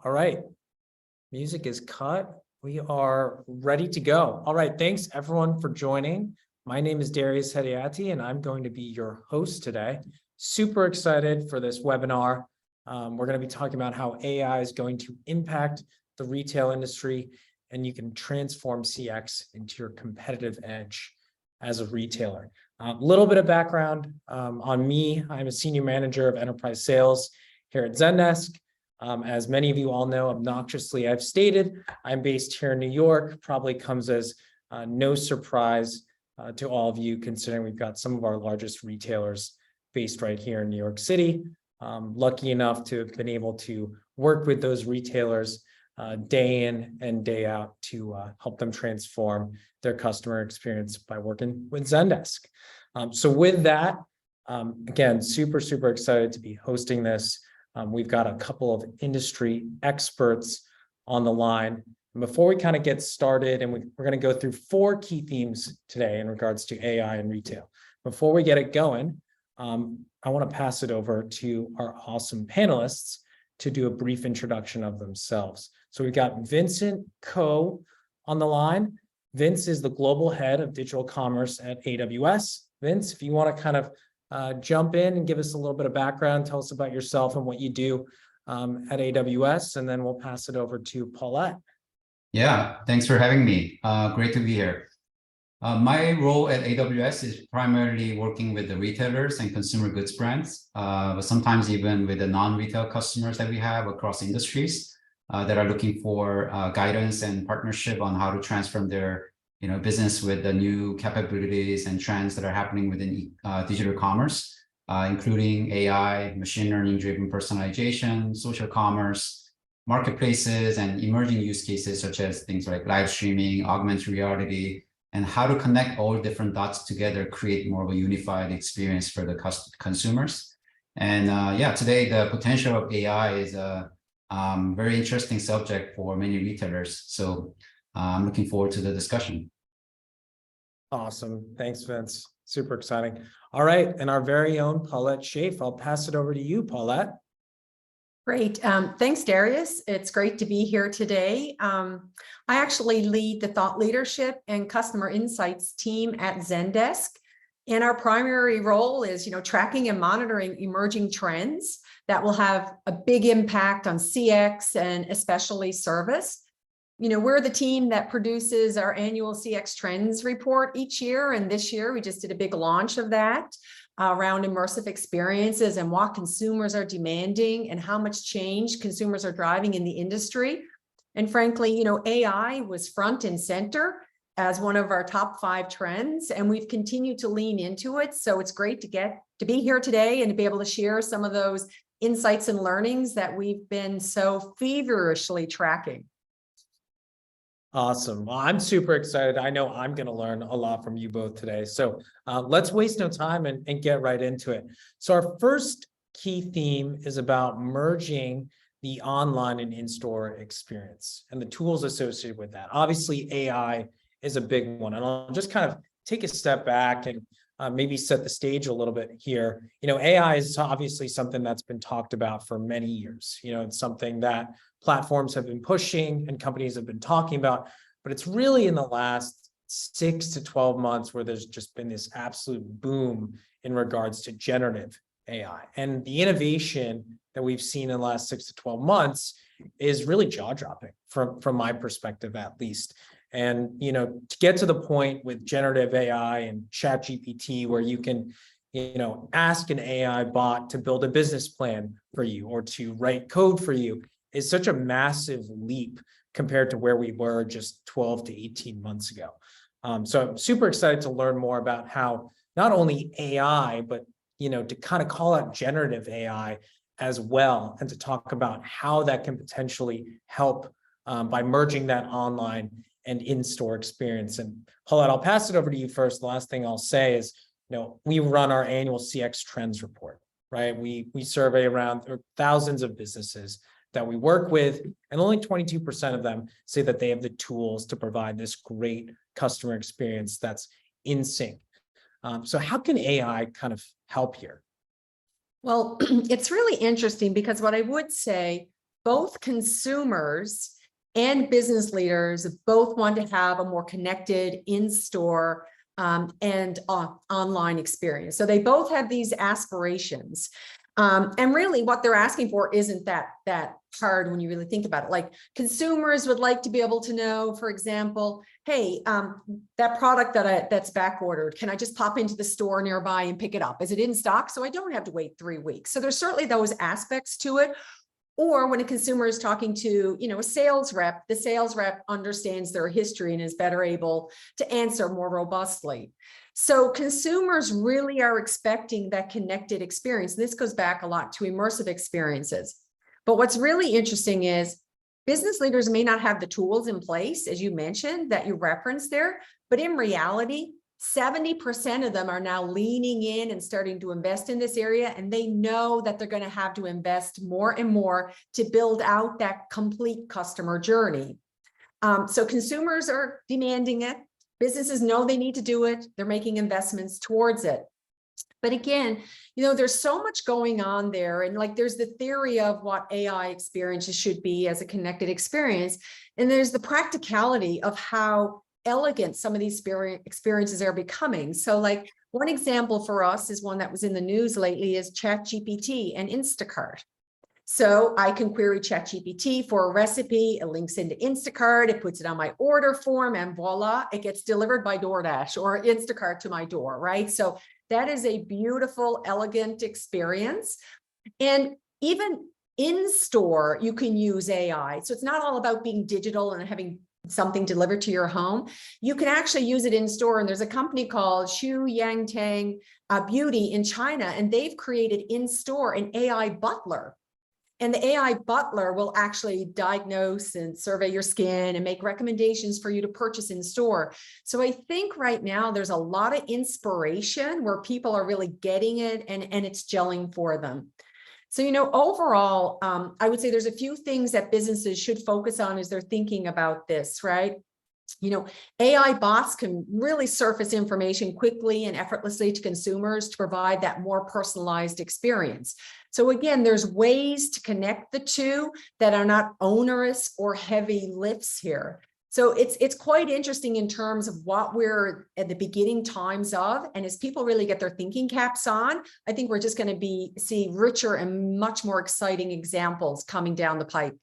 All right, music is cut. We are ready to go. All right, thanks everyone for joining. My name is Darius Hediati, and I'm going to be your host today. Super excited for this webinar. We're going to be talking about how AI is going to impact the retail industry, and you can transform CX into your competitive edge as a retailer. A little bit of background on me. I'm a senior manager of enterprise sales here at Zendesk. As many of you all know, obnoxiously, I've stated, I'm based here in New York. Probably comes as no surprise to all of you, considering we've got some of our largest retailers based right here in New York City. Lucky enough to have been able to work with those retailers day in and day out to help them transform their customer experience by working with Zendesk. So with that, again, super excited to be hosting this. We've got a couple of industry experts on the line. And before we kind of get started, and we're going to go through 4 key themes today in regards to AI and retail. Before we get it going, I want to pass it over to our awesome panelists to do a brief introduction of themselves. So we've got Vincent Ko on the line. Vince is the global head of digital commerce at AWS. Vince, if you want to kind of jump in and give us a little bit of background, tell us about yourself and what you do at AWS, and then we'll pass it over to Paulette. Yeah, thanks for having me. Great to be here. My role at AWS is primarily working with the retailers and consumer goods brands, but sometimes even with the non-retail customers that we have across industries that are looking for guidance and partnership on how to transform their business with the new capabilities and trends that are happening within digital commerce, including AI, machine learning driven personalization, social commerce, marketplaces, and emerging use cases such as things like live streaming, augmented reality, and how to connect all different dots together, create more of a unified experience for the consumers. And yeah, today the potential of AI is a very interesting subject for many retailers. So I'm looking forward to the discussion. Awesome. Thanks, Vince. Super exciting. All right. And our very own Paulette Schaaf. I'll pass it over to you, Paulette. Great. Thanks, Darius. It's great to be here today. I actually lead the thought leadership and customer insights team at Zendesk. And our primary role is, tracking and monitoring emerging trends that will have a big impact on CX and especially service. We're the team that produces our annual CX trends report each year. And this year we just did a big launch of that around immersive experiences and what consumers are demanding and how much change consumers are driving in the industry. And frankly, AI was front and center as one of our top 5 trends, and we've continued to lean into it. So it's great to be here today and to be able to share some of those insights and learnings that we've been so feverishly tracking. Awesome. Well, I'm super excited. I know I'm going to learn a lot from you both today. So let's waste no time and get right into it. So our first key theme is about merging the online and in-store experience and the tools associated with that. Obviously, AI is a big one. And I'll just kind of take a step back and maybe set the stage a little bit here. AI is obviously something that's been talked about for many years. It's something that platforms have been pushing and companies have been talking about, but it's really in the last 6 to 12 months where there's just been this absolute boom in regards to generative AI. And the innovation that we've seen in the last 6 to 12 months is really jaw-dropping from my perspective, at least. And, to get to the point with generative AI and ChatGPT, where you can, ask an AI bot to build a business plan for you or to write code for you, is such a massive leap compared to where we were just 12 to 18 months ago. So I'm super excited to learn more about how not only AI, but, to kind of call out generative AI as well, and to talk about how that can potentially help by merging that online and in-store experience. And Paulette, I'll pass it over to you first. The last thing I'll say is, we run our annual CX trends report, right? We survey around thousands of businesses that we work with, and only 22% of them say that they have the tools to provide this great customer experience that's in sync. So how can AI kind of help here? Well, it's really interesting because what I would say both consumers and business leaders both want to have a more connected in-store and online experience. So they both have these aspirations. And really what they're asking for isn't that hard when you really think about it. Like consumers would like to be able to know, for example, hey, that product that's back ordered, can I just pop into the store nearby and pick it up? Is it in stock? So I don't have to wait 3 weeks. So there's certainly those aspects to it. Or when a consumer is talking to, a sales rep, the sales rep understands their history and is better able to answer more robustly. So consumers really are expecting that connected experience. This goes back a lot to immersive experiences. But what's really interesting is business leaders may not have the tools in place, as you mentioned, that you referenced there, but in reality, 70% of them are now leaning in and starting to invest in this area, and they know that they're going to have to invest more and more to build out that complete customer journey. So consumers are demanding it. Businesses know they need to do it. They're making investments towards it. But again, there's so much going on there. And like, there's the theory of what AI experiences should be as a connected experience. And there's the practicality of how elegant some of these experiences are becoming. So like one example for us is one that was in the news lately is ChatGPT and Instacart. So I can query ChatGPT for a recipe, it links into Instacart, it puts it on my order form, and voila, it gets delivered by DoorDash or Instacart to my door, right? So that is a beautiful, elegant experience. And even in store, you can use AI. So it's not all about being digital and having something delivered to your home. You can actually use it in store. And there's a company called Xu Yangtang Beauty in China, and they've created in store an AI butler. And the AI butler will actually diagnose and survey your skin and make recommendations for you to purchase in store. So I think right now there's a lot of inspiration where people are really getting it and it's gelling for them. So, overall, I would say there's a few things that businesses should focus on as they're thinking about this, right? AI bots can really surface information quickly and effortlessly to consumers to provide that more personalized experience. So again, there's ways to connect the two that are not onerous or heavy lifts here. So it's quite interesting in terms of what we're at the beginning times of. And as people really get their thinking caps on, I think we're just going to see richer and much more exciting examples coming down the pipe.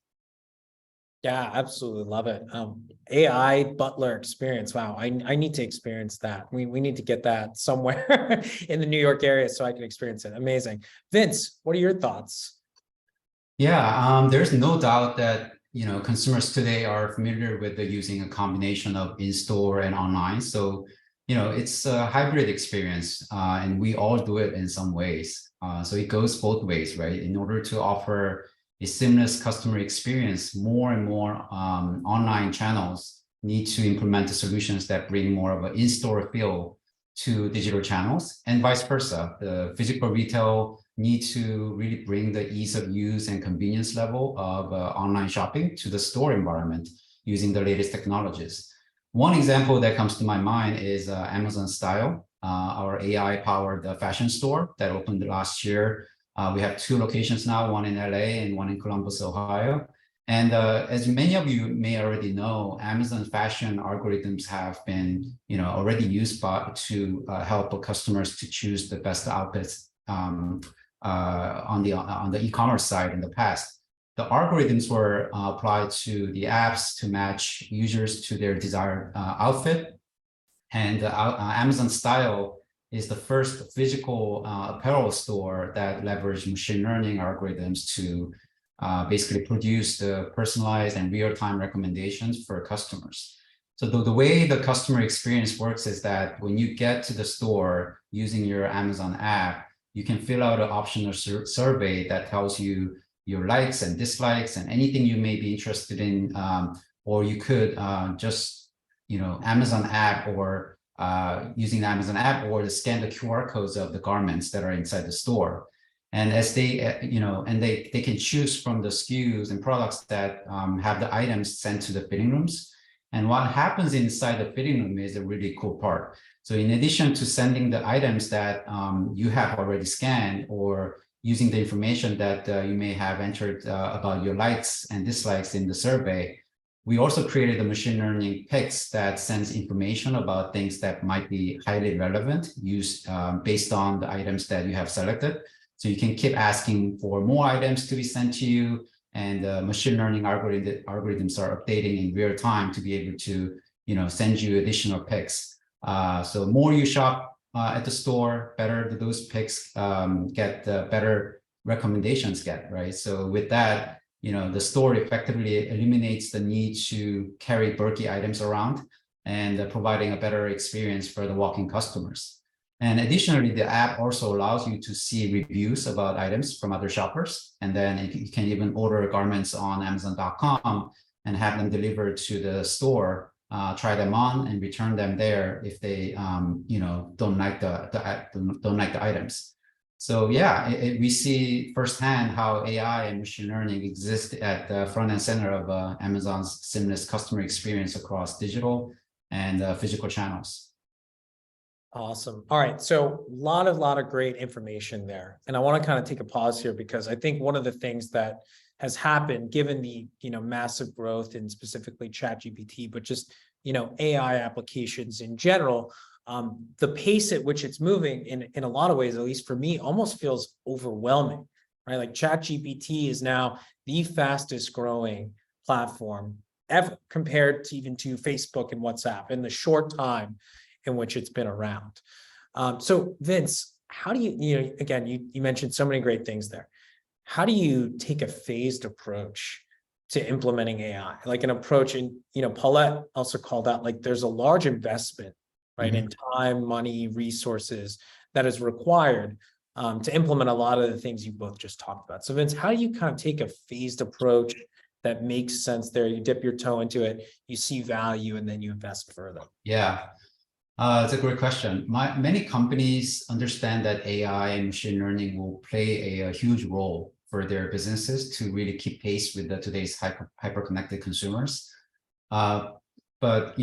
Yeah, absolutely love it. AI butler experience. Wow, I need to experience that. We need to get that somewhere in the New York area so I can experience it. Amazing. Vince, what are your thoughts? Yeah, there's no doubt that consumers today are familiar with using a combination of in-store and online. So it's a hybrid experience, and we all do it in some ways. So it goes both ways, right? In order to offer a seamless customer experience, more and more online channels need to implement the solutions that bring more of an in-store feel to digital channels, and vice versa. The physical retail need to really bring the ease of use and convenience level of online shopping to the store environment using the latest technologies. One example that comes to my mind is Amazon Style, our AI-powered fashion store that opened last year. We have 2 locations now, one in LA and one in Columbus, Ohio. And as many of you may already know, Amazon fashion algorithms have been already used to help customers to choose the best outfits on the e-commerce side in the past. The algorithms were applied to the apps to match users to their desired outfit. And Amazon Style is the first physical apparel store that leveraged machine learning algorithms to basically produce the personalized and real-time recommendations for customers. So the way the customer experience works is that when you get to the store using your Amazon app, you can fill out an optional survey that tells you your likes and dislikes and anything you may be interested in, or you could just, Amazon app or using the Amazon app or to scan the QR codes of the garments that are inside the store. And as they, they can choose from the SKUs and products that have the items sent to the fitting rooms. And what happens inside the fitting room is a really cool part. So in addition to sending the items that you have already scanned or using the information that you may have entered about your likes and dislikes in the survey, we also created a machine learning picks that sends information about things that might be highly relevant, used based on the items that you have selected. So you can keep asking for more items to be sent to you, and machine learning algorithms are updating in real time to be able to, send you additional picks. So more you shop at the store, better those picks get, better recommendations get, right? So with that, the store effectively eliminates the need to carry bulky items around and providing a better experience for the walk-in customers. And additionally, the app also allows you to see reviews about items from other shoppers. And then you can even order garments on Amazon.com and have them delivered to the store, try them on and return them there if they, don't like the items. So yeah, we see firsthand how AI and machine learning exist at the front and center of Amazon's seamless customer experience across digital and physical channels. Awesome. All right. So a lot of great information there. And I want to kind of take a pause here because I think one of the things that has happened, given the, massive growth in specifically ChatGPT, but just, AI applications in general, the pace at which it's moving in a lot of ways, at least for me, almost feels overwhelming, right? Like ChatGPT is now the fastest growing platform ever compared to even to Facebook and WhatsApp in the short time in which it's been around. So Vince, how do you, again, you mentioned so many great things there. How do you take a phased approach to implementing AI? Like an approach, and Paulette also called out, like there's a large investment, right, in time, money, resources that is required to implement a lot of the things you both just talked about. So Vince, how do you kind of take a phased approach that makes sense there? You dip your toe into it, you see value, and then you invest further. Yeah. It's a great question. Many companies understand that AI and machine learning will play a huge role for their businesses to really keep pace with today's hyper-connected consumers. But,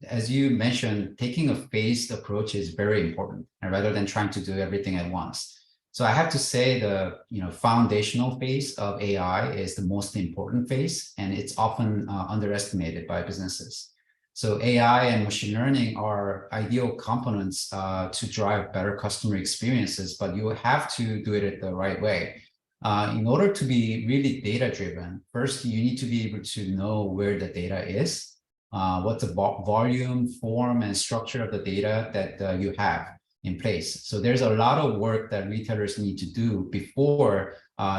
as you mentioned, taking a phased approach is very important, and rather than trying to do everything at once. So I have to say the foundational phase of AI is the most important phase, and it's often underestimated by businesses. So AI and machine learning are ideal components to drive better customer experiences, but you have to do it the right way. In order to be really data-driven, first, you need to be able to know where the data is, what's the volume, form, and structure of the data that you have in place. So there's a lot of work that retailers need to do before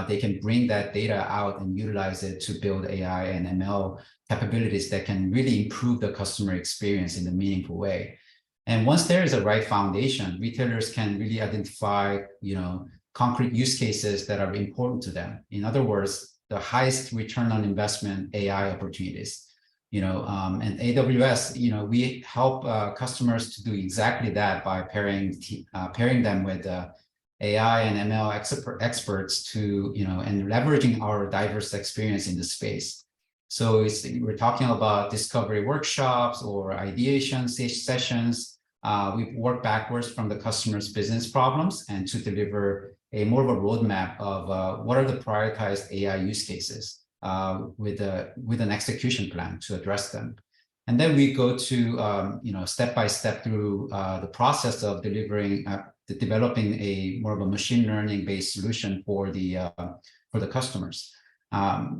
they can bring that data out and utilize it to build AI and ML capabilities that can really improve the customer experience in a meaningful way. And once there is a right foundation, retailers can really identify, concrete use cases that are important to them. In other words, the highest return on investment AI opportunities. And AWS, we help customers to do exactly that by pairing them with AI and ML experts to, and leveraging our diverse experience in the space. So we're talking about discovery workshops or ideation sessions. We work backwards from the customer's business problems and to deliver more of a roadmap of what are the prioritized AI use cases with an execution plan to address them. And then we go to step by step through the process of developing a more of a machine learning based solution for the customers.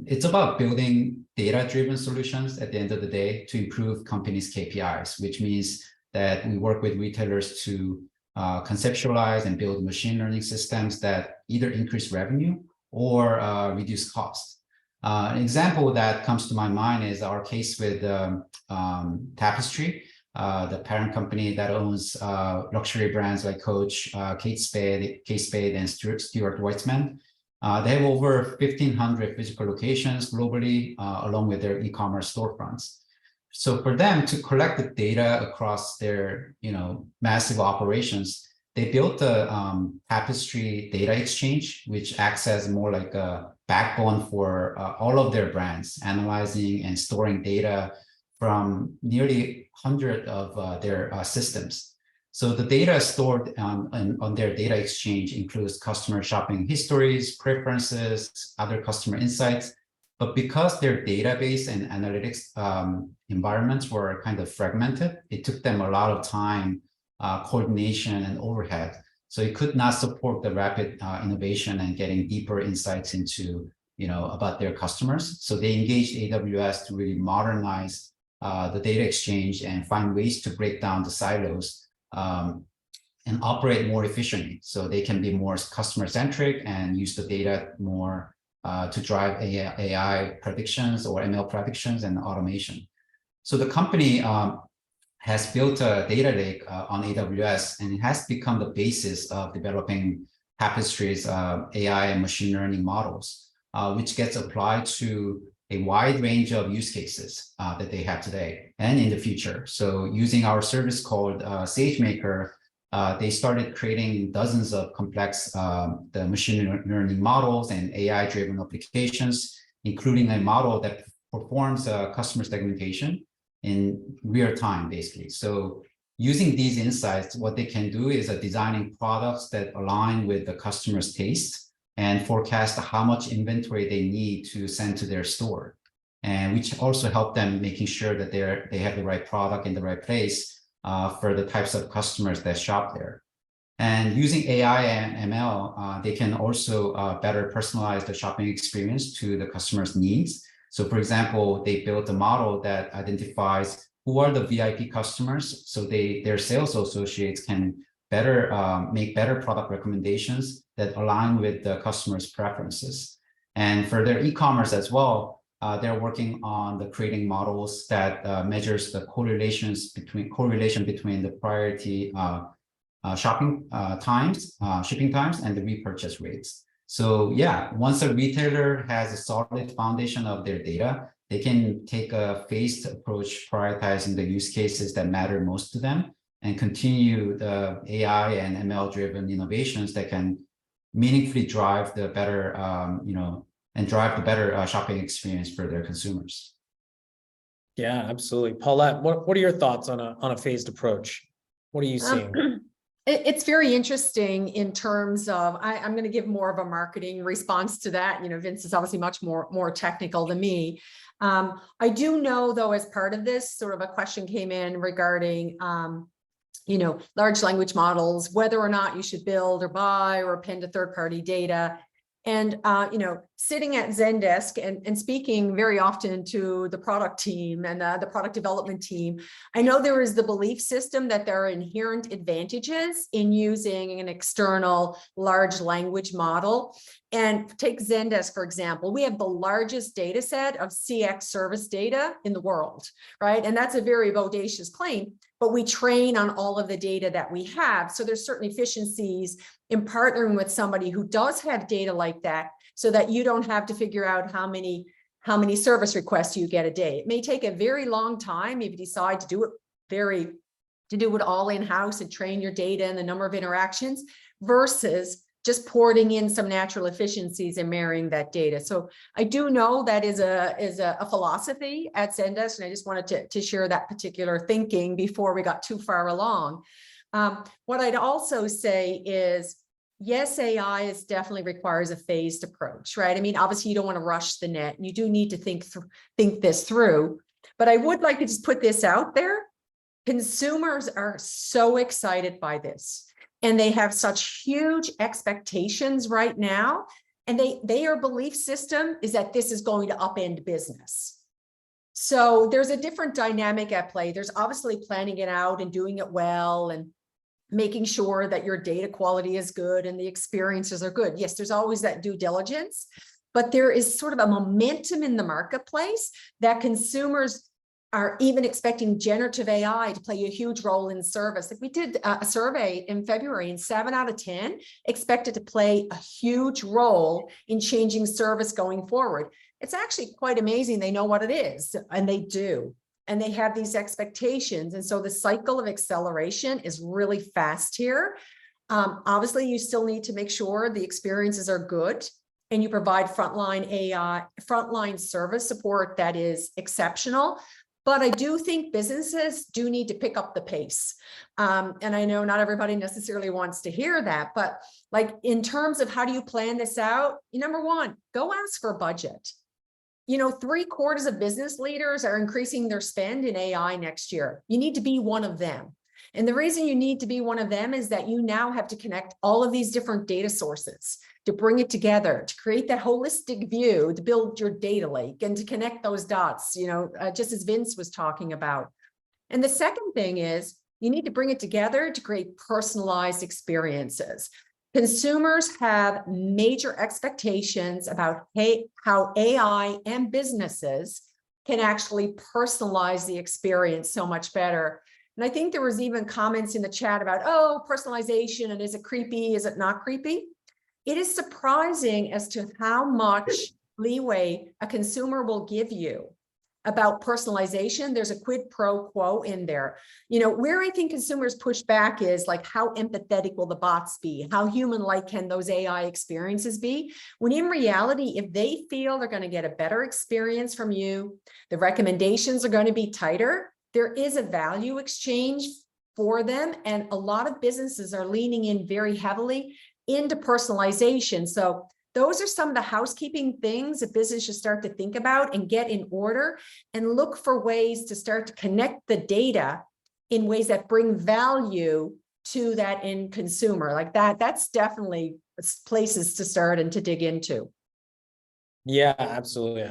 It's about building data-driven solutions at the end of the day to improve companies' KPIs, which means that we work with retailers to conceptualize and build machine learning systems that either increase revenue or reduce costs. An example that comes to my mind is our case with Tapestry, the parent company that owns luxury brands like Coach, Kate Spade, and Stuart Weitzman. They have over 1,500 physical locations globally, along with their e-commerce storefronts. So for them to collect the data across their, massive operations, they built the Tapestry Data Exchange, which acts as more like a backbone for all of their brands, analyzing and storing data from nearly 100 of their systems. So the data stored on their data exchange includes customer shopping histories, preferences, other customer insights. But because their database and analytics environments were kind of fragmented, it took them a lot of time, coordination, and overhead. So it could not support the rapid innovation and getting deeper insights into, about their customers. So they engaged AWS to really modernize the data exchange and find ways to break down the silos and operate more efficiently, so they can be more customer-centric and use the data more to drive AI predictions or ML predictions and automation. So the company has built a data lake on AWS, and it has become the basis of developing Tapestry's AI and machine learning models, which gets applied to a wide range of use cases that they have today and in the future. So using our service called SageMaker, they started creating dozens of complex the machine learning models and AI-driven applications, including a model that performs customer segmentation in real time, basically. So using these insights, what they can do is designing products that align with the customer's taste and forecast how much inventory they need to send to their store, and which also help them making sure that they have the right product in the right place for the types of customers that shop there. And using AI and ML, they can also better personalize the shopping experience to the customer's needs. So for example, they built a model that identifies who are the VIP customers, so their sales associates can better make better product recommendations that align with the customer's preferences. And for their e-commerce as well, they're working on creating models that measures the correlation between the priority shipping times and the repurchase rates. So yeah, once a retailer has a solid foundation of their data, they can take a phased approach, prioritizing the use cases that matter most to them, and continue the AI and ML-driven innovations that can meaningfully drive the better, drive the better shopping experience for their consumers. Yeah, absolutely. Paulette, what are your thoughts on a phased approach? What are you seeing? It's very interesting in terms of, I'm going to give more of a marketing response to that. Vince is obviously much more technical than me. I do know, though, as part of this, sort of a question came in regarding, large language models, whether or not you should build or buy or append to third-party data. And, sitting at Zendesk and speaking very often to the product team and the product development team, I know there is the belief system that there are inherent advantages in using an external large language model. And take Zendesk, for example, we have the largest data set of CX service data in the world, right? And that's a very bodacious claim, but we train on all of the data that we have. So there's certain efficiencies in partnering with somebody who does have data like that, so that you don't have to figure out how many service requests you get a day. It may take a very long time if you decide to do it all in-house and train your data and the number of interactions, versus just porting in some natural efficiencies and marrying that data. So I do know that is a philosophy at Zendesk, and I just wanted to share that particular thinking before we got too far along. What I'd also say is, yes, AI definitely requires a phased approach, right? I mean, obviously you don't want to rush the net, and you do need to think this through. But I would like to just put this out there. Consumers are so excited by this, and they have such huge expectations right now. And their belief system is that this is going to upend business. So there's a different dynamic at play. There's obviously planning it out and doing it well and making sure that your data quality is good and the experiences are good. Yes, there's always that due diligence, but there is sort of a momentum in the marketplace that consumers are even expecting generative AI to play a huge role in service. Like, we did a survey in February, and 7 out of 10 expected to play a huge role in changing service going forward. It's actually quite amazing. They know what it is, and they do. And they have these expectations. And so the cycle of acceleration is really fast here. Obviously, you still need to make sure the experiences are good, and you provide frontline service support that is exceptional. But I do think businesses do need to pick up the pace. And I know not everybody necessarily wants to hear that, but like in terms of how do you plan this out? Number one, go ask for a budget. 3/4 of business leaders are increasing their spend in AI next year. You need to be one of them. And the reason you need to be one of them is that you now have to connect all of these different data sources to bring it together, to create that holistic view, to build your data lake and to connect those dots, just as Vince was talking about. And the second thing is you need to bring it together to create personalized experiences. Consumers have major expectations about how AI and businesses can actually personalize the experience so much better. And I think there was even comments in the chat about, personalization, and is it creepy? Is it not creepy? It is surprising as to how much leeway a consumer will give you about personalization. There's a quid pro quo in there. Where I think consumers push back is like, how empathetic will the bots be? How human-like can those AI experiences be? When in reality, if they feel they're going to get a better experience from you, the recommendations are going to be tighter, there is a value exchange for them. And a lot of businesses are leaning in very heavily into personalization. So those are some of the housekeeping things a business should start to think about and get in order and look for ways to start to connect the data in ways that bring value to that end consumer. Like that's definitely places to start and to dig into. Yeah, absolutely.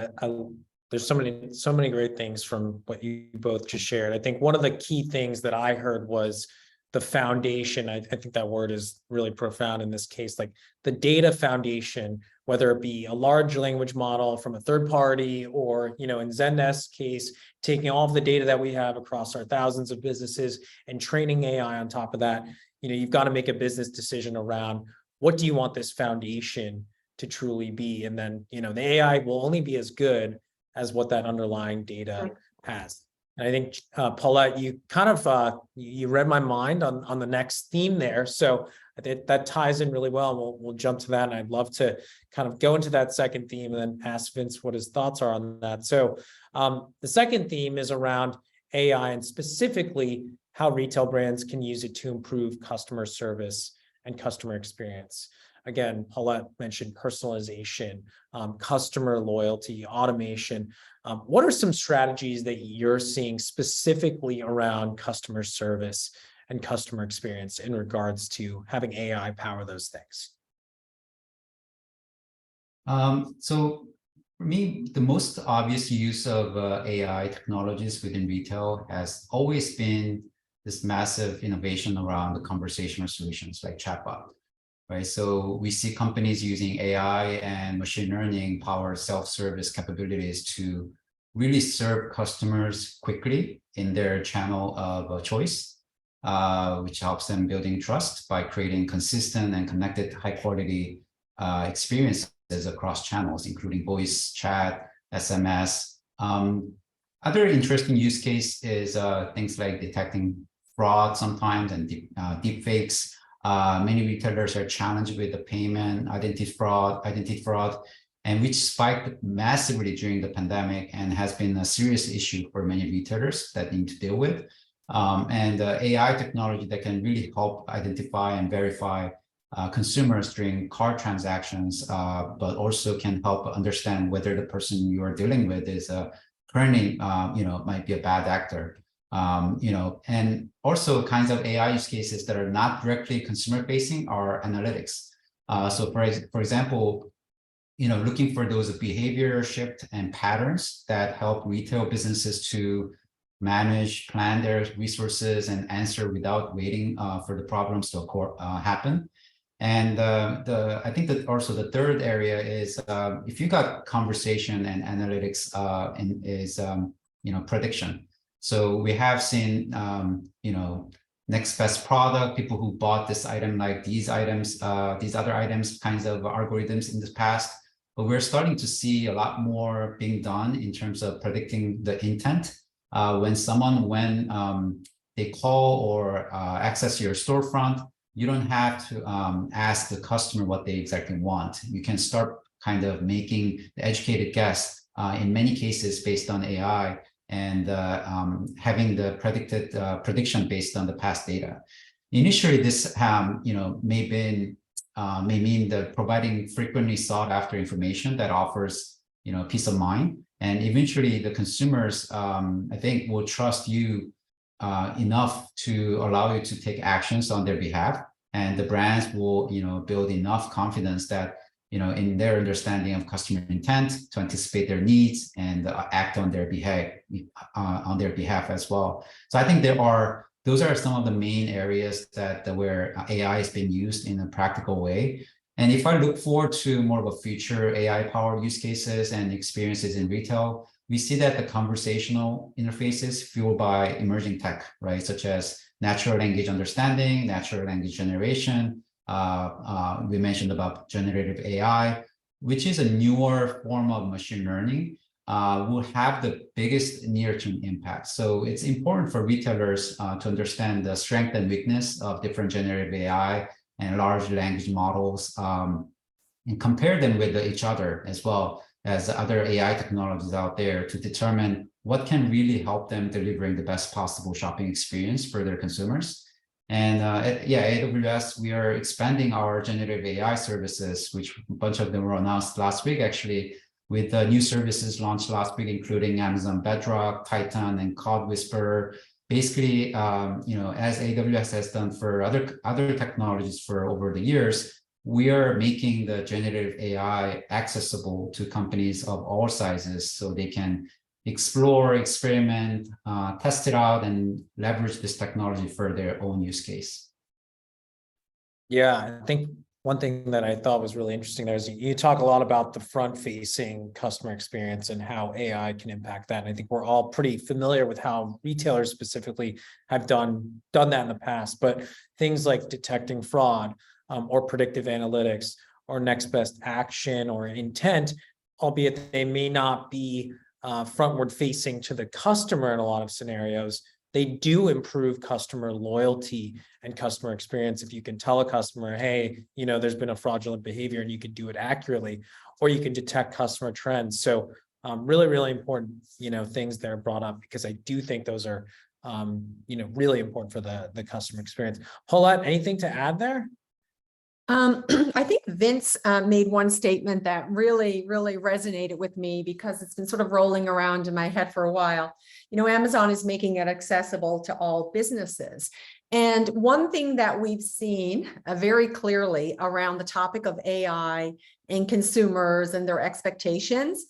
There's so many great things from what you both just shared. I think one of the key things that I heard was the foundation. I think that word is really profound in this case, like the data foundation, whether it be a large language model from a third party or, in Zendesk's case, taking all of the data that we have across our thousands of businesses and training AI on top of that. You've got to make a business decision around what do you want this foundation to truly be? And then, the AI will only be as good as what that underlying data has. And I think, Paulette, you kind of, you read my mind on the next theme there. So I think that ties in really well. And we'll jump to that. And I'd love to kind of go into that second theme and then ask Vince what his thoughts are on that. So the second theme is around AI and specifically how retail brands can use it to improve customer service and customer experience. Again, Paulette mentioned personalization, customer loyalty, automation. What are some strategies that you're seeing specifically around customer service and customer experience in regards to having AI power those things? So for me, the most obvious use of AI technologies within retail has always been this massive innovation around the conversational solutions like chatbot. Right, so we see companies using AI and machine learning powered self-service capabilities to really serve customers quickly in their channel of choice, which helps them building trust by creating consistent and connected high-quality experiences across channels, including voice, chat, SMS. Other interesting use case is things like detecting fraud sometimes and deep fakes. Many retailers are challenged with the payment identity fraud, and which spiked massively during the pandemic and has been a serious issue for many retailers that need to deal with. And AI technology that can really help identify and verify consumers during card transactions, but also can help understand whether the person you are dealing with is currently, might be a bad actor. And also kinds of AI use cases that are not directly consumer facing are analytics. So for example, looking for those behavior shift and patterns that help retail businesses to manage, plan their resources and answer without waiting for the problems to happen. And I think that also the third area is if you got conversation and analytics is prediction. So we have seen, next best product, people who bought this item like these items, these other items, kinds of algorithms in the past. But we're starting to see a lot more being done in terms of predicting the intent. When they call or access your storefront, you don't have to ask the customer what they exactly want. You can start kind of making the educated guess in many cases based on AI and having the predicted prediction based on the past data. Initially, this may mean that providing frequently sought after information that offers peace of mind, and eventually the consumers I think will trust you enough to allow you to take actions on their behalf, and the brands will build enough confidence that in their understanding of customer intent to anticipate their needs and act on their behalf as well. So I think those are some of the main areas where AI is being used in a practical way. And if I look forward to more of a future AI-powered use cases and experiences in retail, we see that the conversational interfaces fueled by emerging tech, right, such as natural language understanding, natural language generation. We mentioned about generative AI, which is a newer form of machine learning, will have the biggest near-term impact. So it's important for retailers to understand the strength and weakness of different generative AI and large language models, and compare them with each other as well as other AI technologies out there to determine what can really help them delivering the best possible shopping experience for their consumers. And at AWS, we are expanding our generative AI services, which a bunch of them were announced last week, actually, with new services launched last week, including Amazon Bedrock, Titan, and Cloud Whisperer. Basically, as AWS has done for other technologies for over the years, we are making the generative AI accessible to companies of all sizes so they can explore, experiment, test it out, and leverage this technology for their own use case. Yeah, I think one thing that I thought was really interesting there is you talk a lot about the front-facing customer experience and how AI can impact that. And I think we're all pretty familiar with how retailers specifically have done that in the past. But things like detecting fraud, or predictive analytics, or next best action, or intent, albeit they may not be frontward facing to the customer in a lot of scenarios, they do improve customer loyalty and customer experience. If you can tell a customer, hey, there's been a fraudulent behavior, and you can do it accurately, or you can detect customer trends. So really, really important, things that are brought up, because I do think those are, really important for the customer experience. Paulette, anything to add there? I think Vince made one statement that really, really resonated with me, because it's been sort of rolling around in my head for a while. Amazon is making it accessible to all businesses. And one thing that we've seen very clearly around the topic of AI and consumers and their expectations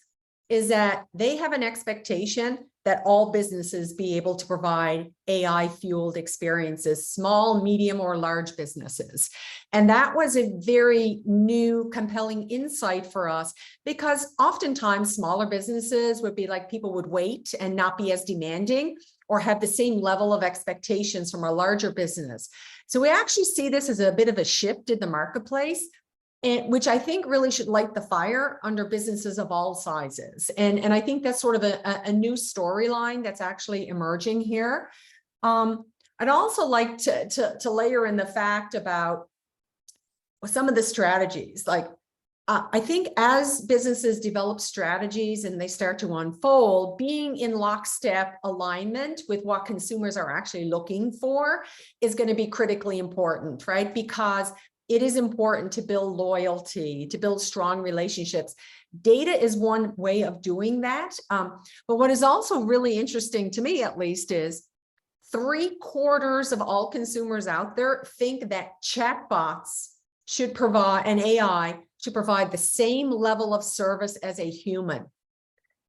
is that they have an expectation that all businesses be able to provide AI-fueled experiences, small, medium, or large businesses. And that was a very new, compelling insight for us, because oftentimes smaller businesses would be like, people would wait and not be as demanding or have the same level of expectations from a larger business. So we actually see this as a bit of a shift in the marketplace, which I think really should light the fire under businesses of all sizes. And I think that's sort of a new storyline that's actually emerging here. I'd also like to layer in the fact about some of the strategies. Like, I think as businesses develop strategies and they start to unfold, being in lockstep alignment with what consumers are actually looking for is going to be critically important, right? Because it is important to build loyalty, to build strong relationships. Data is one way of doing that. But what is also really interesting to me, at least, is 3/4 of all consumers out there think that chatbots should provide, and AI should provide, the same level of service as a human.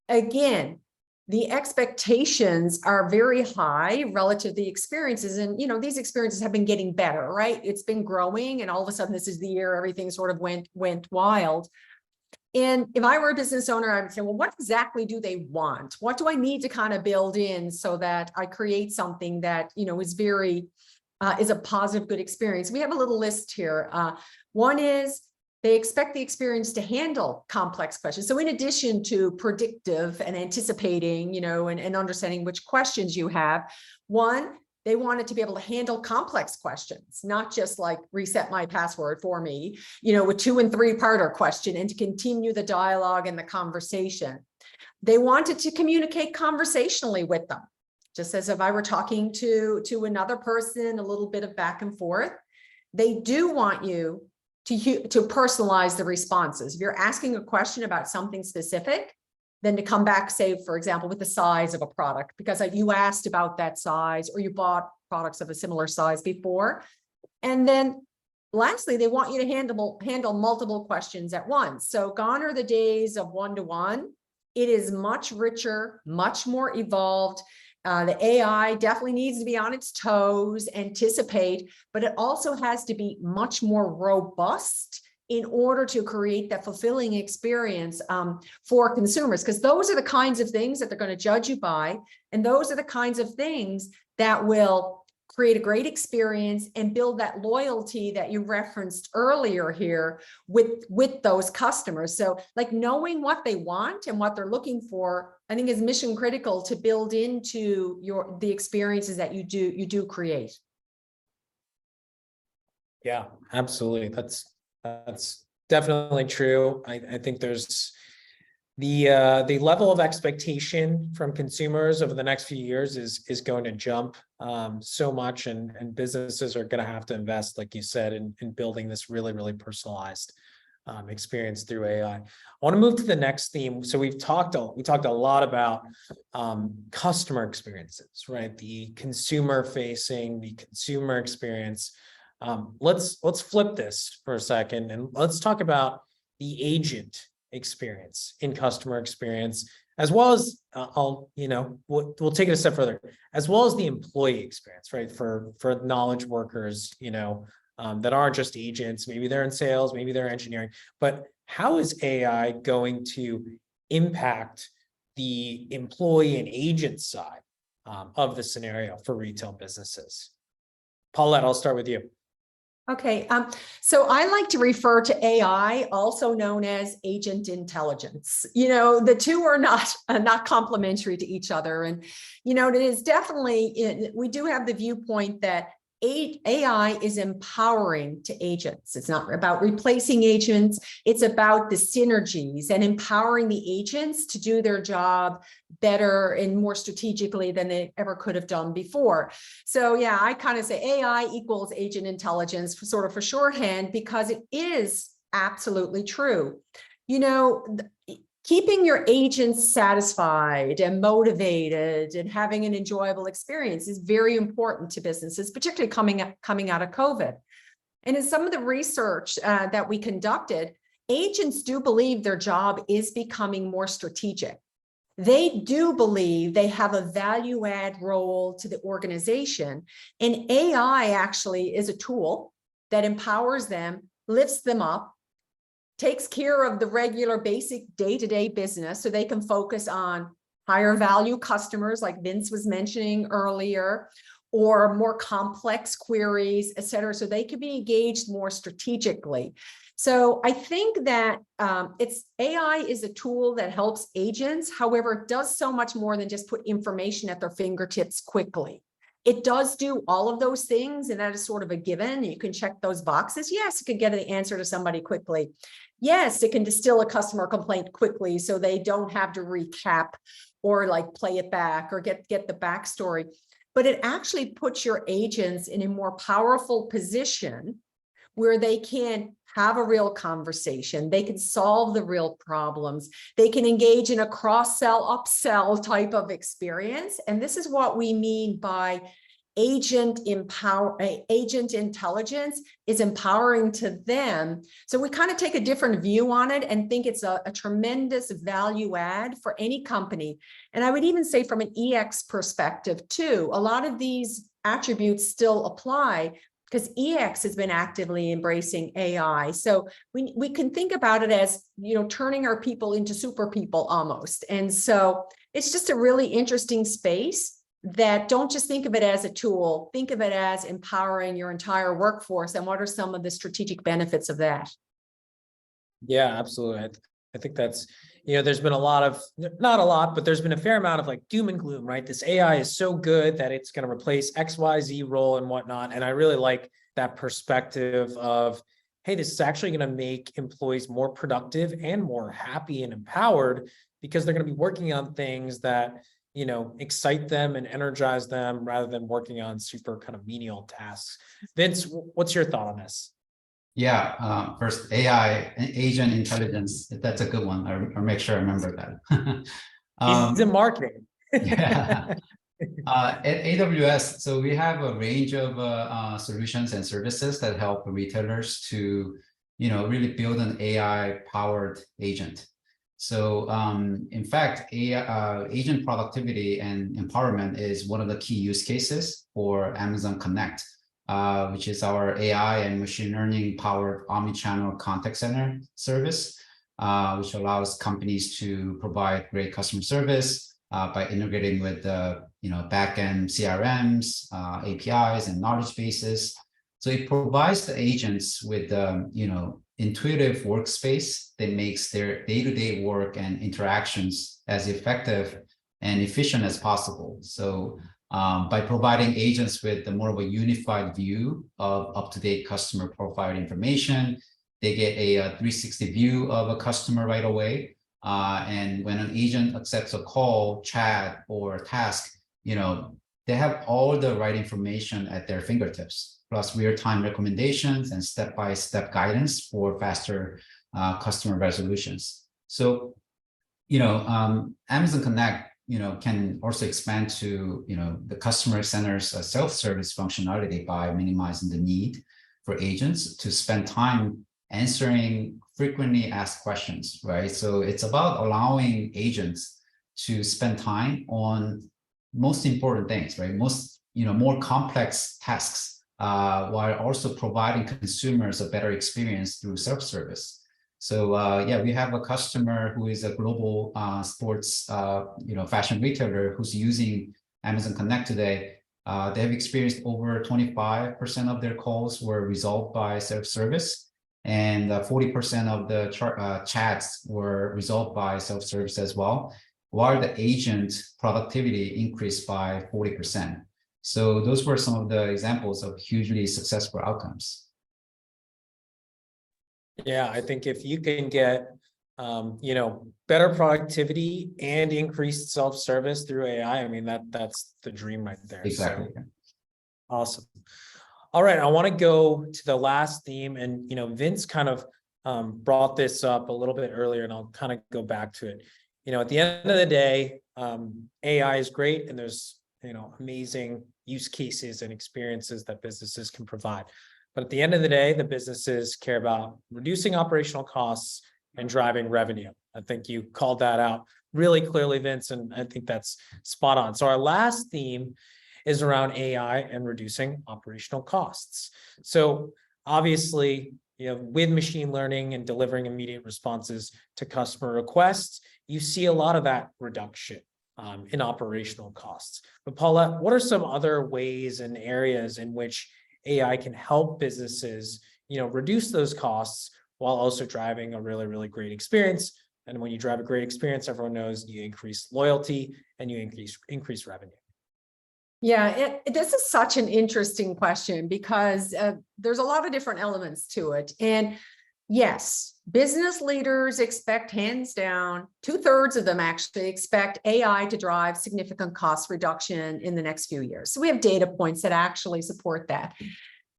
Again, the expectations are very high relative to the experiences. And, these experiences have been getting better, right? It's been growing, and all of a sudden, this is the year everything sort of went wild. And if I were a business owner, I would say, well, what exactly do they want? What do I need to kind of build in so that I create something that, is a positive, good experience? We have a little list here. One is, they expect the experience to handle complex questions. So in addition to predictive and anticipating, and understanding which questions you have, one, they want it to be able to handle complex questions, not just like reset my password for me, with 2- and 3-parter question, and to continue the dialogue and the conversation. They wanted to communicate conversationally with them, just as if I were talking to another person, a little bit of back and forth. They do want you to personalize the responses. If you're asking a question about something specific, then to come back, say, for example, with the size of a product, because you asked about that size or you bought products of a similar size before. And then lastly, they want you to handle multiple questions at once. So gone are the days of one-to-one. It is much richer, much more evolved. The AI definitely needs to be on its toes, anticipate, but it also has to be much more robust in order to create that fulfilling experience for consumers, because those are the kinds of things that they're going to judge you by. And those are the kinds of things that will create a great experience and build that loyalty that you referenced earlier here with those customers. So like knowing what they want and what they're looking for, I think is mission critical to build into the experiences that you do create. Yeah, absolutely. That's definitely true. I think there's the level of expectation from consumers over the next few years is going to jump so much, and businesses are going to have to invest, like you said, in building this really, really personalized experience through AI. I want to move to the next theme. So we talked a lot about customer experiences, right? The consumer facing, the consumer experience. Let's flip this for a second and let's talk about the agent experience in customer experience, as well as we'll take it a step further, as well as the employee experience, right? For knowledge workers, that aren't just agents. Maybe they're in sales, maybe they're engineering, but how is AI going to impact the employee and agent side of the scenario for retail businesses? Paulette, I'll start with you. Okay, so I like to refer to AI, also known as agent intelligence. The two are not complementary to each other. And, it is definitely, we do have the viewpoint that AI is empowering to agents. It's not about replacing agents. It's about the synergies and empowering the agents to do their job better and more strategically than they ever could have done before. So yeah, I kind of say AI equals agent intelligence for shorthand, because it is absolutely true. Keeping your agents satisfied and motivated and having an enjoyable experience is very important to businesses, particularly coming out of COVID. And in some of the research that we conducted, agents do believe their job is becoming more strategic. They do believe they have a value add role to the organization. And AI actually is a tool that empowers them, lifts them up, takes care of the regular basic day-to-day business so they can focus on higher value customers like Vince was mentioning earlier, or more complex queries, et cetera, so they can be engaged more strategically. So I think that AI is a tool that helps agents. However, it does so much more than just put information at their fingertips quickly. It does do all of those things, and that is sort of a given. You can check those boxes. Yes, it can get an answer to somebody quickly. Yes, it can distill a customer complaint quickly so they don't have to recap or like play it back or get the backstory. But it actually puts your agents in a more powerful position where they can have a real conversation. They can solve the real problems. They can engage in a cross-sell, upsell type of experience. And this is what we mean by agent intelligence is empowering to them. So we kind of take a different view on it and think it's a tremendous value add for any company. And I would even say from an EX perspective too, a lot of these attributes still apply because EX has been actively embracing AI. So we can think about it as, turning our people into super people almost. And so it's just a really interesting space that don't just think of it as a tool, think of it as empowering your entire workforce. And what are some of the strategic benefits of that? Yeah, absolutely. I think that's, there's been not a lot, but there's been a fair amount of like doom and gloom, right? This AI is so good that it's going to replace XYZ role and whatnot. And I really like that perspective of, hey, this is actually going to make employees more productive and more happy and empowered because they're going to be working on things that, you know, excite them and energize them rather than working on super kind of menial tasks. Vince, what's your thought on this? Yeah, first AI, agent intelligence, that's a good one. I'll make sure I remember that. He's in marketing. Yeah. At AWS, so we have a range of solutions and services that help retailers to, you know, really build an AI-powered agent. So, in fact, AI, agent productivity and empowerment is one of the key use cases for Amazon Connect, which is our AI and machine learning powered omnichannel contact center service, which allows companies to provide great customer service by integrating with the backend CRMs, APIs, and knowledge bases. So it provides the agents with intuitive workspace that makes their day-to-day work and interactions as effective and efficient as possible. So by providing agents with more of a unified view of up-to-date customer profile information, they get a 360 view of a customer right away. And when an agent accepts a call, chat, or task, they have all the right information at their fingertips, plus real-time recommendations and step-by-step guidance for faster customer resolutions. So, Amazon Connect, can also expand to, the customer center's self-service functionality by minimizing the need for agents to spend time answering frequently asked questions, right? So it's about allowing agents to spend time on most important things, right? More complex tasks, while also providing consumers a better experience through self-service. So yeah, we have a customer who is a global sports, fashion retailer who's using Amazon Connect today. They have experienced over 25% of their calls were resolved by self-service, and 40% of the chats were resolved by self-service as well, while the agent productivity increased by 40%. So those were some of the examples of hugely successful outcomes. Yeah, I think if you can get, better productivity and increased self-service through AI, I mean, that's the dream right there. Exactly. So, awesome. All right, I want to go to the last theme, and Vince kind of brought this up a little bit earlier, and I'll kind of go back to it. At the end of the day, AI is great, and there's amazing use cases and experiences that businesses can provide. But at the end of the day, the businesses care about reducing operational costs and driving revenue. I think you called that out really clearly, Vince, and I think that's spot on. So our last theme is around AI and reducing operational costs. So obviously, with machine learning and delivering immediate responses to customer requests, you see a lot of that reduction in operational costs. But Paula, what are some other ways and areas in which AI can help businesses, reduce those costs while also driving a really, really great experience? And when you drive a great experience, everyone knows you increase loyalty and you increase revenue. Yeah, this is such an interesting question because there's a lot of different elements to it. And yes, business leaders expect, hands down, 2/3 of them actually expect AI to drive significant cost reduction in the next few years. So we have data points that actually support that.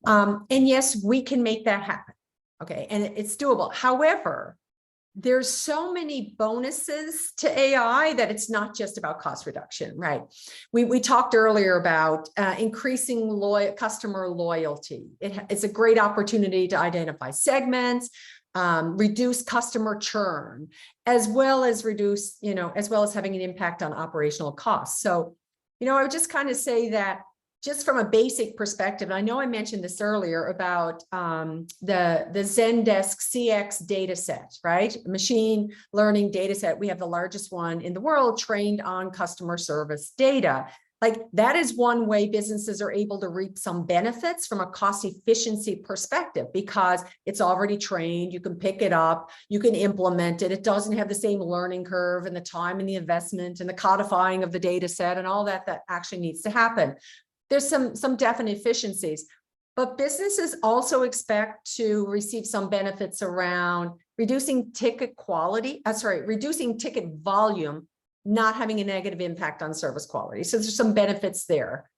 And yes, we can make that happen. Okay, and it's doable. However, there's so many bonuses to AI that it's not just about cost reduction, right? We talked earlier about increasing customer loyalty. It's a great opportunity to identify segments, reduce customer churn, as well as having an impact on operational costs. So, I would just kind of say that just from a basic perspective, I know I mentioned this earlier about the Zendesk CX data set, right? Machine learning data set. We have the largest one in the world trained on customer service data. Like that is one way businesses are able to reap some benefits from a cost efficiency perspective because it's already trained. You can pick it up, you can implement it. It doesn't have the same learning curve and the time and the investment and the codifying of the data set and all that actually needs to happen. There's some definite efficiencies. but businesses also expect to receive some benefits around reducing ticket reducing ticket volume, not having a negative impact on service quality. So there's some benefits there.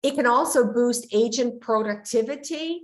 It can also boost agent productivity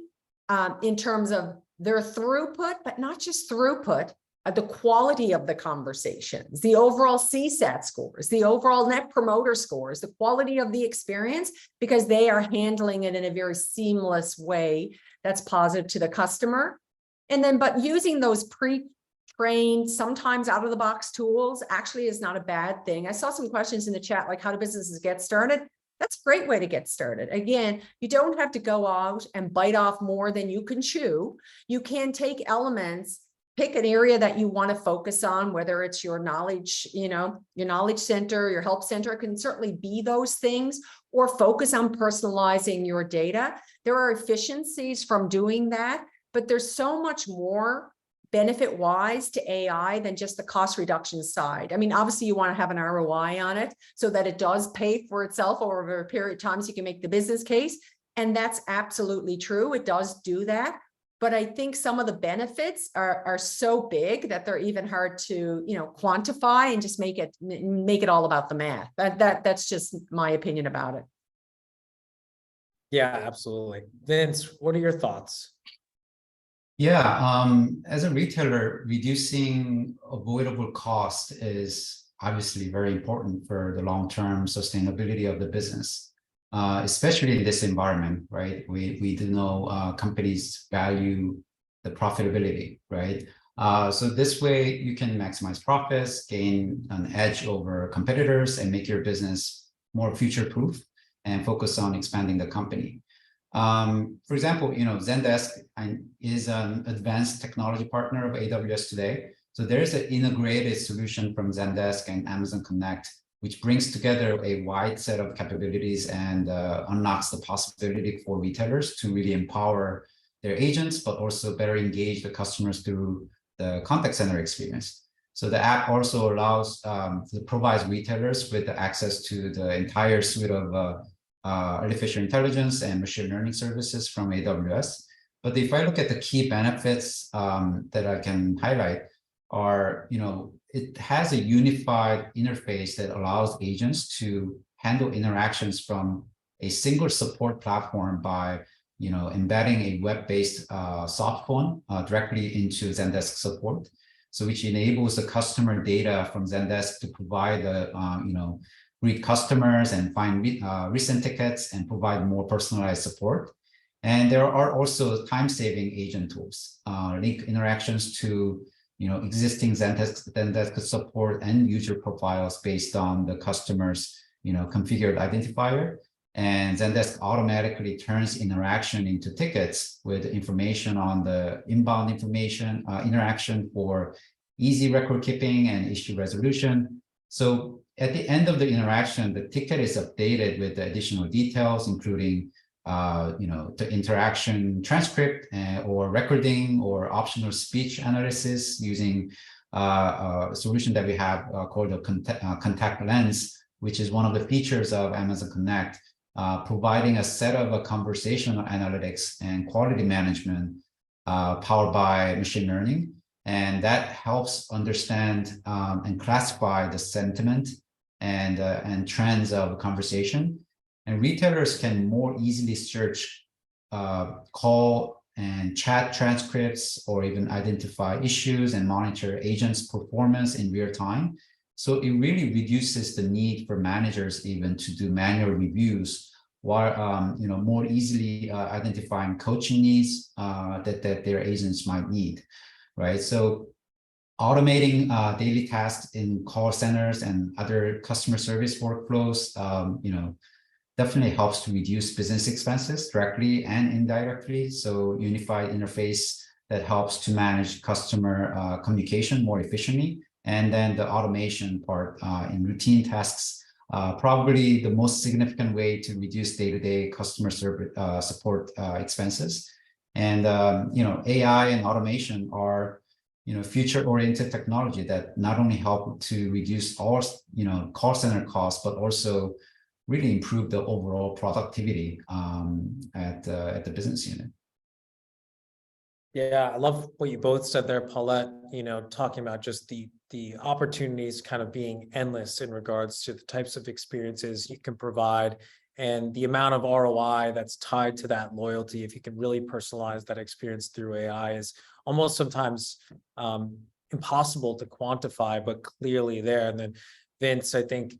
in terms of their throughput, but not just throughput, the quality of the conversations, the overall CSAT scores, the overall net promoter scores, the quality of the experience, because they are handling it in a very seamless way that's positive to the customer. And then, but using those pre-trained, sometimes out of the box tools actually is not a bad thing. I saw some questions in the chat, like how do businesses get started? That's a great way to get started. Again, you don't have to go out and bite off more than you can chew. You can take elements, pick an area that you want to focus on, whether it's your knowledge, your knowledge center, your help center, it can certainly be those things, or focus on personalizing your data. There are efficiencies from doing that, but there's so much more benefit wise to AI than just the cost reduction side. I mean, obviously you want to have an ROI on it so that it does pay for itself over a period of time so you can make the business case. And that's absolutely true. It does do that. But I think some of the benefits are so big that they're even hard to, quantify and just make it all about the math. That's just my opinion about it. Yeah, absolutely. Vince, what are your thoughts? Yeah, as a retailer, reducing avoidable cost is obviously very important for the long-term sustainability of the business, especially in this environment, right? We do know companies value the profitability, right? So this way you can maximize profits, gain an edge over competitors, and make your business more future-proof and focus on expanding the company. For example, Zendesk is an advanced technology partner of AWS today. So there's an integrated solution from Zendesk and Amazon Connect, which brings together a wide set of capabilities and unlocks the possibility for retailers to really empower their agents, but also better engage the customers through the contact center experience. So the app also provides retailers with access to the entire suite of artificial intelligence and machine learning services from AWS. But if I look at the key benefits that I can highlight are, it has a unified interface that allows agents to handle interactions from a single support platform by, embedding a web-based soft phone directly into Zendesk support. So which enables the customer data from Zendesk to provide read customers and find recent tickets and provide more personalized support. And there are also time-saving agent tools, link interactions to existing Zendesk support and user profiles based on the customer's configured identifier. And Zendesk automatically turns interaction into tickets with information on the inbound interaction for easy record keeping and issue resolution. So at the end of the interaction, the ticket is updated with the additional details, including the interaction transcript or recording or optional speech analysis using a solution that we have called a contact lens, which is one of the features of Amazon Connect, providing a set of conversational analytics and quality management powered by machine learning. And that helps understand and classify the sentiment and trends of conversation. And retailers can more easily search call and chat transcripts, or even identify issues and monitor agents' performance in real time. So it really reduces the need for managers even to do manual reviews, while more easily identifying coaching needs that their agents might need, right? So automating daily tasks in call centers and other customer service workflows, definitely helps to reduce business expenses directly and indirectly. So unified interface that helps to manage customer communication more efficiently. And then the automation part in routine tasks, probably the most significant way to reduce day-to-day customer service support expenses. And AI and automation are future-oriented technology that not only help to reduce all call center costs, but also really improve the overall productivity at the business unit. Yeah, I love what you both said there, Paulette, talking about just the opportunities kind of being endless in regards to the types of experiences you can provide and the amount of ROI that's tied to that loyalty. If you can really personalize that experience through AI is almost sometimes impossible to quantify, but clearly there. And then Vince, I think,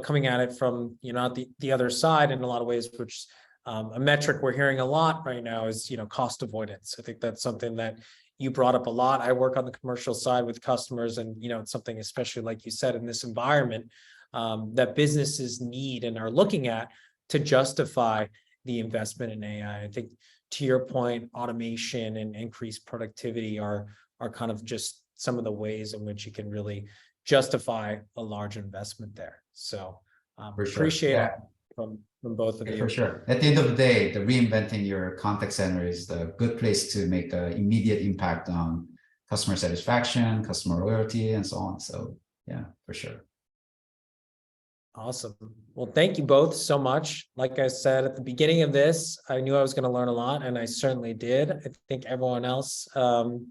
coming at it from, the other side in a lot of ways, which a metric we're hearing a lot right now is, cost avoidance. I think that's something that you brought up a lot. I work on the commercial side with customers, and it's something, especially like you said, in this environment that businesses need and are looking at to justify the investment in AI. I think, to your point, automation and increased productivity are kind of just some of the ways in which you can really justify a large investment there. So For sure. appreciate Yeah. it from both of you. For sure. At the end of the day, the reinventing your contact center is the good place to make an immediate impact on customer satisfaction, customer loyalty, and so on. So yeah, for sure. Awesome. Well, thank you both so much. Like I said at the beginning of this, I knew I was going to learn a lot, and I certainly did. I think everyone else, who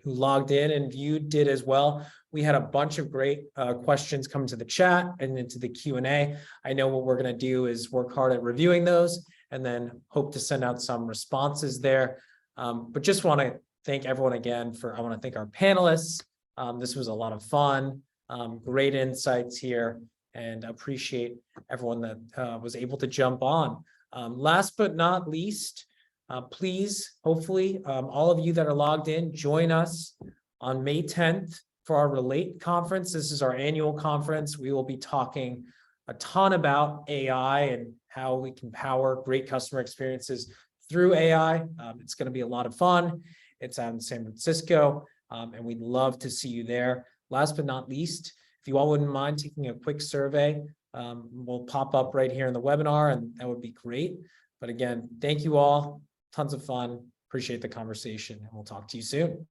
logged in and viewed did as well. We had a bunch of great questions come to the chat and into the Q&A. I know what we're going to do is work hard at reviewing those and then hope to send out some responses there. But just want to thank everyone again I want to thank our panelists. This was a lot of fun, great insights here, and appreciate everyone that was able to jump on. Last but not least, please, hopefully, all of you that are logged in, join us on May 10th for our Relate conference. This is our annual conference. We will be talking a ton about AI and how we can power great customer experiences through AI. It's going to be a lot of fun. It's out in San Francisco, and we'd love to see you there. Last but not least, if you all wouldn't mind taking a quick survey, we'll pop up right here in the webinar, and that would be great. But again, thank you all. Tons of fun. Appreciate the conversation, and we'll talk to you soon.